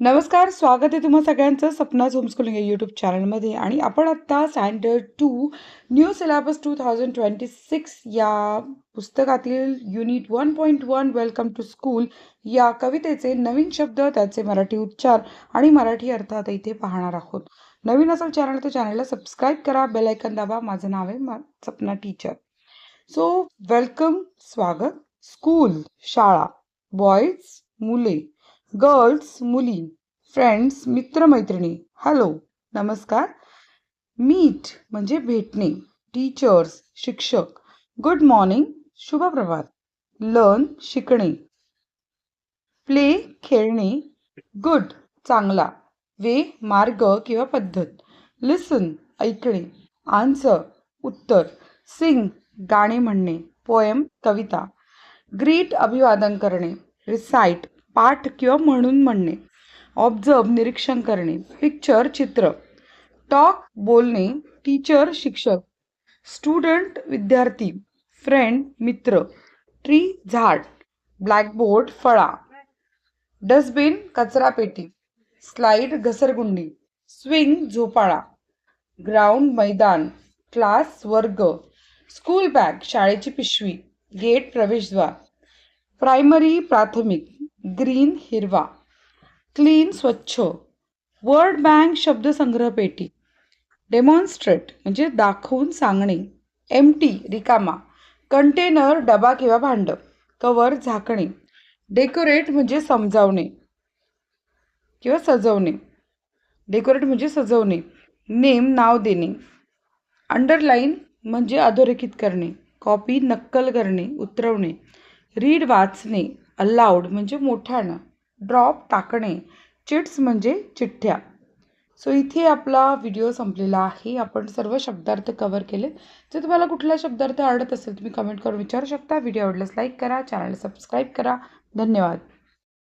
नमस्कार, स्वागत आहे तुम्हा सगळ्यांचं सपनाज होमस्कूलिंग या यूट्यूब चॅनलमध्ये. आणि आपण आत्ता स्टँडर्ड 2 न्यू सिलेबस 2026 या पुस्तकातील युनिट 1.1 वेलकम टू स्कूल या कवितेचे नवीन शब्द, त्याचे मराठी उच्चार आणि मराठी अर्थ आता इथे पाहणार आहोत. नवीन असाल चॅनल तर चॅनलला सबस्क्राईब करा, बेल आयकॉन दाबा. माझं नाव आहे सपना टीचर. सो वेलकम, स्वागत. स्कूल शाळा, बॉयज मुले, गर्ल्स मुली, फ्रेंड्स मित्रमैत्रिणी, हॅलो नमस्कार. मीट म्हणजे भेटणे, टीचर्स शिक्षक, गुड मॉर्निंग शुभप्रभात, लर्न शिकणे, प्ले खेळणे, गुड चांगला, वे मार्ग किंवा पद्धत, लिसन ऐकणे, आन्सर उत्तर, सिंग गाणे म्हणणे, पोएम कविता, ग्रीट अभिवादन करणे, रिसाइट पाठ किंवा म्हणून म्हणणे, ऑब्झर्व निरीक्षण करणे, पिक्चर चित्र, टॉक बोलणे, टीचर शिक्षक, स्टुडंट विद्यार्थी, फ्रेंड मित्र, ट्री झाड, ब्लॅकबोर्ड फळा, डस्टबिन कचरापेटी, स्लाइड घसरगुंडी, स्विंग झोपाळा, ग्राउंड मैदान, क्लास वर्ग, स्कूल बॅग शाळेची पिशवी, गेट प्रवेशद्वार, प्रायमरी प्राथमिक, ग्रीन हिरवा, क्लीन स्वच्छ, वर्ड बँक शब्दसंग्रह पेटी, डेमॉन्स्ट्रेट म्हणजे दाखवून सांगणे, एम्प्टी रिकामा, कंटेनर डबा किंवा भांड, कवर झाकणे, डेकोरेट म्हणजे समजावणे किंवा सजवणे, डेकोरेट म्हणजे सजवणे, नेम नाव देणे, अंडरलाईन म्हणजे अधोरेखित करणे, कॉपी नक्कल करणे उतरवणे, रीड वाचणे, अलाउड म्हणजे मोठ्यानं, ड्रॉप टाकणे, चिट्स म्हणजे चिठ्ठ्या. सो इथे आपला व्हिडिओ संपलेला आहे. आपण सर्व शब्दार्थ कव्हर केले. जर तुम्हाला कुठला शब्दार्थ आवडत असेल तुम्ही कमेंट करून विचारू शकता. व्हिडिओ आवडल्यास लाईक करा, चॅनल सबस्क्राईब करा. धन्यवाद.